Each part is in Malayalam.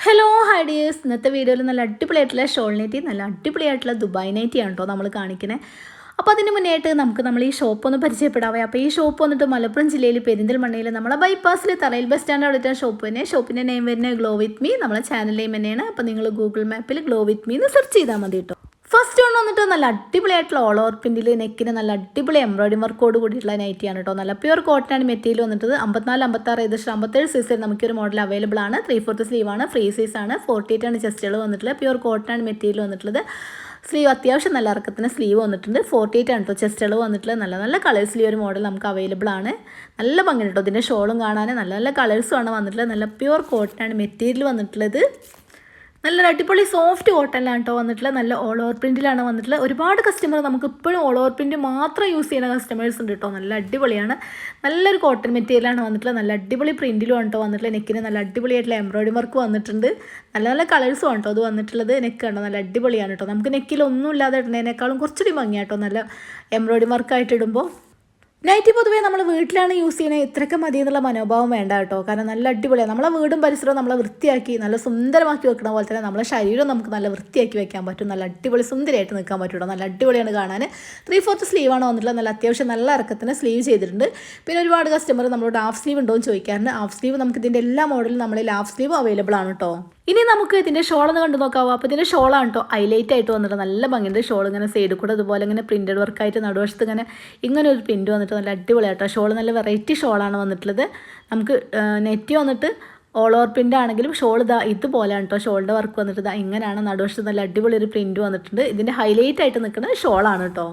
ഹലോ ഹായ് ഡിയേഴ്സ്, ഇന്നത്തെ വീഡിയോയിൽ നല്ല അടിപൊളിയായിട്ടുള്ള ഷോൾ നൈറ്റി, നല്ല അടിപൊളിയായിട്ടുള്ള ദുബായ് നൈറ്റിയാണ് കേട്ടോ നമ്മൾ കാണിക്കുന്നത്. അപ്പോൾ അതിന് മുന്നേയായിട്ട് നമ്മൾ ഈ ഷോപ്പ് ഒന്ന് പരിചയപ്പെടാവേ. അപ്പോൾ ഈ ഷോപ്പ് വന്നിട്ട് മലപ്പുറം ജില്ലയിൽ പെരിന്തൽമണ്ണയിൽ നമ്മളെ ബൈപ്പാസിൽ തറയിൽ ബസ് സ്റ്റാൻഡ് അവിടെ ഷോപ്പ് തന്നെ. ഷോപ്പിൻ്റെ നെയിം വരുന്നത് ഗ്ലോ വിത്ത് മീ, നമ്മളെ ചാനൽ നെയിം തന്നെയാണ്. അപ്പോൾ നിങ്ങൾ ഗൂഗിൾ മാപ്പിൽ ഗ്ലോ വിത്ത് മീ എന്ന് സെർച്ച് ചെയ്താൽ മതി കേട്ടോ. ഫസ്റ്റ് വൺ വന്നിട്ട് നല്ല അടിപൊളിയായിട്ടുള്ള ഓൾ ഓവർ പ്രിൻറ്റിൽ നെക്കിന് നല്ല അടിപൊളി എംബ്രോയിഡറി വർക്കോട് കൂടിയിട്ടുള്ള നൈറ്റിയാണ് കേട്ടോ. നല്ല പ്യൂർ കോട്ടൺ മെറ്റീരിയൽ വന്നിട്ട് 54, 56, ഏകദേശം 57 സൈസിൽ നമുക്കൊരു മോഡൽ അവൈലബിൾ ആണ്. 3/4 സ്ലീവാണ്, ഫ്രീ സൈസ് ആണ്. 48 ആണ് ചെസ്റ്റുകൾ വന്നിട്ടുള്ളത്. പ്യൂർ കോട്ടൺ മെറ്റീരിയൽ വന്നിട്ടുള്ളത്. സ്ലീവ് അത്യാവശ്യം നല്ല ഇറക്കത്തിന് സ്ലീവ് വന്നിട്ടുണ്ട്. 48 ആണ് കേട്ടോ ചെസ്റ്റുകൾ വന്നിട്ടുള്ളത്. നല്ല നല്ല കളേഴ്സിൽ ഒരു മോഡൽ നമുക്ക് അവൈലബിൾ ആണ്. നല്ല ഭംഗി കേട്ടോ. ഇതിൻ്റെ ഷോളും കാണാൻ നല്ല നല്ല കളേഴ്സുമാണ് വന്നിട്ടുള്ളത്. നല്ല പ്യൂർ കോട്ടൺ മെറ്റീരിയൽ വന്നിട്ടുള്ളത്. നല്ല അടിപൊളി സോഫ്റ്റ് കോട്ടണിലാണ് കേട്ടോ വന്നിട്ടുള്ളത്. നല്ല ഓൾ ഓവർ പ്രിൻറ്റിലാണ് വന്നിട്ടുള്ളത്. ഒരുപാട് കസ്റ്റമർ നമുക്ക് ഇപ്പോഴും ഓൾ ഓവർ പ്രിൻറ്റ് മാത്രം യൂസ് ചെയ്യുന്ന കസ്റ്റമേഴ്സ് ഉണ്ട് കേട്ടോ. നല്ല അടിപൊളിയാണ്. നല്ലൊരു കോട്ടൺ മെറ്റീരിയലാണ് വന്നിട്ടുള്ളത്. നല്ല അടിപൊളി പ്രിൻറ്റിലും കേട്ടോ വന്നിട്ടുള്ളത്. നെക്കിന് നല്ല അടിപൊളിയായിട്ടുള്ള എംബ്രോയിഡറി വർക്ക് വന്നിട്ടുണ്ട്. നല്ല നല്ല കളേഴ്സും ആണ് കേട്ടോ അത് വന്നിട്ടുള്ളത്. നെക്ക് കണ്ടോ നല്ല അടിപൊളിയാണ് കേട്ടോ. നമുക്ക് നെക്കിലൊന്നും ഇല്ലാതെ ഇടുന്നതിനേക്കാളും കുറച്ചുകൂടി ഭംഗിയാട്ടോ നല്ല എംബ്രോയിഡറി വർക്കായിട്ട് ഇടുമ്പോൾ. നൈറ്റി പൊതുവേ നമ്മൾ വീട്ടിലാണ് യൂസ് ചെയ്യുന്നത്, ഇത്രയൊക്കെ മതി എന്നുള്ള മനോഭാവം വേണ്ട കേട്ടോ. കാരണം നല്ല അടിപൊളിയാണ്. നമ്മളെ വീടും പരിസരവും നമ്മളെ വൃത്തിയാക്കി നല്ല സുന്ദരമാക്കി വെക്കുന്ന പോലെ തന്നെ നമ്മളെ ശരീരം നമുക്ക് നല്ല വൃത്തിയാക്കി വെക്കാൻ പറ്റും. നല്ല അടിപൊളി സുന്ദരമായിട്ട് നിൽക്കാൻ പറ്റും കേട്ടോ. നല്ല അടിപൊളിയാണ് കാണാൻ. 3/4 സ്ലീവാണ് വന്നിട്ടുള്ളത്. നല്ല അത്യാവശ്യം നല്ല ഇറക്കത്തിന് സ്ലീവ് ചെയ്തിട്ടുണ്ട്. പിന്നെ ഒരുപാട് കസ്റ്റമർ നമ്മളോട് ഹാഫ് സ്ലീവ് ഉണ്ടോ എന്ന് ചോദിക്കാറുണ്ട്. ഹാഫ് സ്ലീവ് നമുക്ക് ഇതിൻ്റെ എല്ലാ മോഡലും നമ്മളിൽ ഹാഫ് സ്ലീവ് അവൈലബിൾ ആണ് കേട്ടോ. ഇനി നമുക്ക് ഇതിൻ്റെ ഷോളൊന്ന് കണ്ടു നോക്കാവോ. അപ്പോൾ ഇതിൻ്റെ ഷോളാണ് കേട്ടോ ഹൈലൈറ്റ് ആയിട്ട് വന്നിട്ട് നല്ല ഭംഗിയുണ്ട്. ഷോൾ ഇങ്ങനെ സൈഡിൽ കൂടെ അതുപോലെ ഇങ്ങനെ പ്രിൻറ്റഡ് വർക്കായിട്ട് നടുവശത്ത് ഇങ്ങനെ ഒരു പ്രിൻറ്റ് വന്നിട്ട് നല്ല അടിപൊളിയായിട്ടോ. ഷോൾ നല്ല വെറൈറ്റി ഷോളാണ് വന്നിട്ടുള്ളത്. നമുക്ക് നെറ്റ് വന്നിട്ട് ഓൾ ഓവർ പ്രിൻ്റ് ആണെങ്കിലും ഷോൾ ഇതുപോലെയാണ് കേട്ടോ. ഷോളിൻ്റെ വർക്ക് വന്നിട്ട് ഇങ്ങനെയാണ്. നടുവശത്ത് നല്ല അടിപൊളി ഒരു പ്രിൻറ്റ് വന്നിട്ടുണ്ട്. ഇതിൻ്റെ ഹൈലൈറ്റ് ആയിട്ട് നിൽക്കുന്ന ഷോളാണ് കേട്ടോ.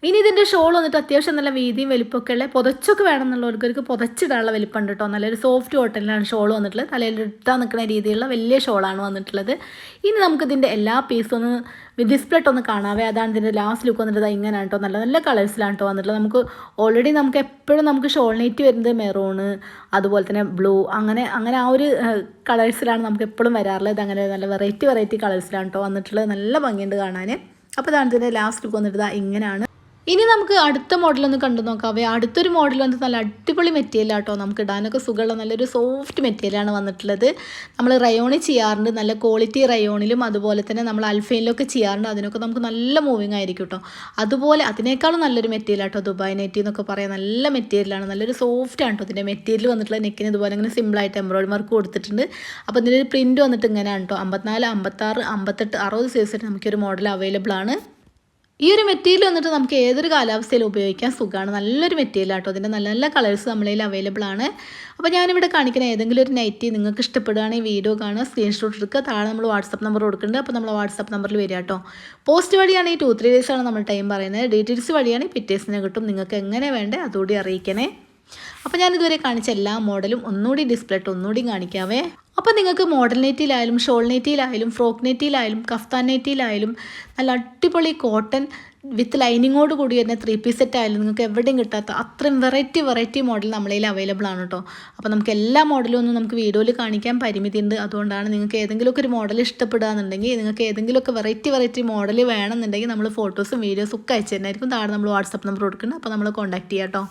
ഇനി ഇതിൻ്റെ ഷോൾ വന്നിട്ട് അത്യാവശ്യം നല്ല വീതിയും വലിപ്പമൊക്കെ ഉള്ള പുതച്ചൊക്കെ വേണമെന്നുള്ളവർക്ക് പുതച്ചിടാനുള്ള വലിപ്പമുണ്ട് കേട്ടോ. നല്ലൊരു സോഫ്റ്റ് കോട്ടണിലാണ് ഷോൾ വന്നിട്ടുള്ളത്. തലയിൽ ഇട്ടാൽ നിൽക്കുന്ന രീതിയിലുള്ള വലിയ ഷോളാണ് വന്നിട്ടുള്ളത്. ഇനി നമുക്കിതിൻ്റെ എല്ലാ പീസും ഒന്ന് ഡിസ്പ്ലേട്ട് ഒന്ന് കാണാവേ. അതാണ് ഇതിൻ്റെ ലാസ്റ്റ് ലുക്ക് വന്നിട്ട് ഇങ്ങനെയാണ് കേട്ടോ. നല്ല നല്ല കളേഴ്സിലാണ് കേട്ടോ വന്നിട്ടുള്ളത്. നമുക്ക് ഓൾറെഡി നമുക്ക് എപ്പോഴും നമുക്ക് ഷോൾ നൈറ്റ് വരുന്നത് മെറൂണ്, അതുപോലെ തന്നെ ബ്ലൂ, അങ്ങനെ ആ ഒരു കളേഴ്സിലാണ് നമുക്ക് എപ്പോഴും വരാറുള്ളത്. അങ്ങനെ നല്ല വെറൈറ്റി കളേഴ്സിലാണ് കേട്ടോ വന്നിട്ടുള്ളത്. നല്ല ഭംഗിയുണ്ട് കാണാൻ. അപ്പോൾ ഇതാണ് ഇതിൻ്റെ ലാസ്റ്റ് ലുക്ക് വന്നിട്ട് ഇങ്ങനെയാണ്. ഇനി നമുക്ക് അടുത്ത മോഡലൊന്ന് കണ്ടു നോക്കാവേ. അടുത്തൊരു മോഡൽ വന്നിട്ട് നല്ല അടിപൊളി മെറ്റീരിയലാണ് കേട്ടോ. നമുക്ക് ഇടാനൊക്കെ സുഖമുള്ള നല്ലൊരു സോഫ്റ്റ് മെറ്റീരിയലാണ് വന്നിട്ടുള്ളത്. നമ്മൾ റയോണിൽ ചെയ്യാറുണ്ട്. നല്ല ക്വാളിറ്റി റയോണിലും അതുപോലെ തന്നെ നമ്മൾ അൽഫൈനിലൊക്കെ ചെയ്യാറുണ്ട്. അതിനൊക്കെ നമുക്ക് നല്ല മൂവിങ് ആയിരിക്കും കേട്ടോ. അതുപോലെ അതിനേക്കാളും നല്ലൊരു മെറ്റീരിയലാണ് കേട്ടോ ദുബായ് നൈറ്റി എന്നൊക്കെ പറയാം. നല്ല മെറ്റീരിയലാണ്. നല്ലൊരു സോഫ്റ്റ് ആണ് കേട്ടോ ഇതിൻ്റെ മെറ്റീരിയൽ വന്നിട്ടുള്ള. നെക്കിന് ഇതുപോലെ ഇങ്ങനെ സിമ്പിളായിട്ട് എംബ്രോയിഡറി വർക്ക് കൊടുത്തിട്ടുണ്ട്. അപ്പോൾ ഇതിൻ്റെ ഒരു പ്രിൻറ്റ് വന്നിട്ട് ഇങ്ങനെയാണ് കേട്ടോ. 54, 56, 58, 60 സൈസിൽ നമുക്കൊരു മോഡൽ അവൈലബിൾ ആണ്. ഈ ഒരു മെറ്റീരിയൽ വന്നിട്ട് നമുക്ക് ഏതൊരു കാലാവസ്ഥയിലും ഉപയോഗിക്കാൻ സുഖമാണ്. നല്ലൊരു മെറ്റീരിയൽ കേട്ടോ. അതിൻ്റെ നല്ല നല്ല കളേഴ്സ് നമ്മളതിൽ അവൈലബിൾ ആണ്. അപ്പോൾ ഞാനിവിടെ കാണിക്കുന്ന ഏതെങ്കിലും ഒരു നൈറ്റി നിങ്ങൾക്ക് ഇഷ്ടപ്പെടുകയാണെങ്കിൽ വീഡിയോ കാണുക, സ്ക്രീൻഷോട്ട് എടുക്കുക. താഴെ നമ്മൾ വാട്സപ്പ് നമ്പർ കൊടുക്കുന്നുണ്ട്. അപ്പോൾ നമ്മൾ വാട്സപ്പ് നമ്പറിൽ വരിക കേട്ടോ. പോസ്റ്റ് വഴിയാണെങ്കിൽ 2-3 ഡേയ്സ് ആണ് നമ്മൾ ടൈം പറയുന്നത്. ഡീറ്റെയിൽസ് വഴിയാണെങ്കിൽ പിറ്റേഴ്സിന് കിട്ടും. നിങ്ങൾക്ക് എങ്ങനെ വേണ്ടേ അതുകൂടി അറിയിക്കണേ. അപ്പോൾ ഞാനിതുവരെ കാണിച്ച എല്ലാ മോഡലും ഒന്നുകൂടി ഡിസ്പ്ലേട്ട് ഒന്നുകൂടി കാണിക്കാവേ. അപ്പോൾ നിങ്ങൾക്ക് മോഡൽ നെറ്റിയിലായാലും ഷോൾ നെറ്റിയിലായാലും ഫ്രോക്ക് നെറ്റിയിലായാലും കഫ്താൻ നെറ്റിയിലായാലും നല്ല അടിപൊളി കോട്ടൺ വിത്ത് ലൈനിങ്ങോട് കൂടി തന്നെ 3 പീസ് സെറ്റ് ആയാലും നിങ്ങൾക്ക് എവിടെയും കിട്ടാത്ത അത്രയും വെറൈറ്റി മോഡൽ നമ്മളതിൽ അവൈലബിൾ ആണ് കേട്ടോ. അപ്പോൾ നമുക്ക് എല്ലാ മോഡലും ഒന്നും നമുക്ക് വീഡിയോയിൽ കാണിക്കാൻ പരിമിതി ഉണ്ട്. അതുകൊണ്ടാണ് നിങ്ങൾക്ക് ഏതെങ്കിലുമൊക്കെ ഒരു മോഡൽ ഇഷ്ടപ്പെടുക എന്നുണ്ടെങ്കിൽ, നിങ്ങൾക്ക് ഏതെങ്കിലുമൊക്കെ വെറൈറ്റി മോഡൽ വേണമെന്നുണ്ടെങ്കിൽ നമ്മൾ ഫോട്ടോസും വീഡിയോസും ഒക്കെ അയച്ചു തരുന്നതായിരിക്കും. താഴെ നമ്മൾ വാട്സപ്പ് നമ്പർ കൊടുക്കുന്നത്. അപ്പോൾ നമ്മൾ കോൺടാക്ട് ചെയ്യാം കേട്ടോ.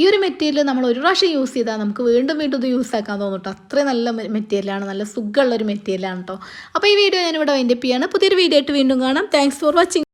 ഈ ഒരു മെറ്റീരിയൽ നമ്മൾ ഒരു പ്രാവശ്യം യൂസ് ചെയ്താൽ നമുക്ക് വീണ്ടും ഇത് യൂസ് ആക്കാൻ തോന്നും കേട്ടോ. അത്രയും നല്ല മെറ്റീരിയലാണ്. നല്ല സുഖമുള്ളൊരു മെറ്റീരിയലാണ് കേട്ടോ. അപ്പോൾ ഈ വീഡിയോ ഞാനിവിടെ വൈൻഡപ്പ് ചെയ്യാണ്. പുതിയൊരു വീഡിയോ ആയിട്ട് വീണ്ടും കാണാം. Thanks for watching.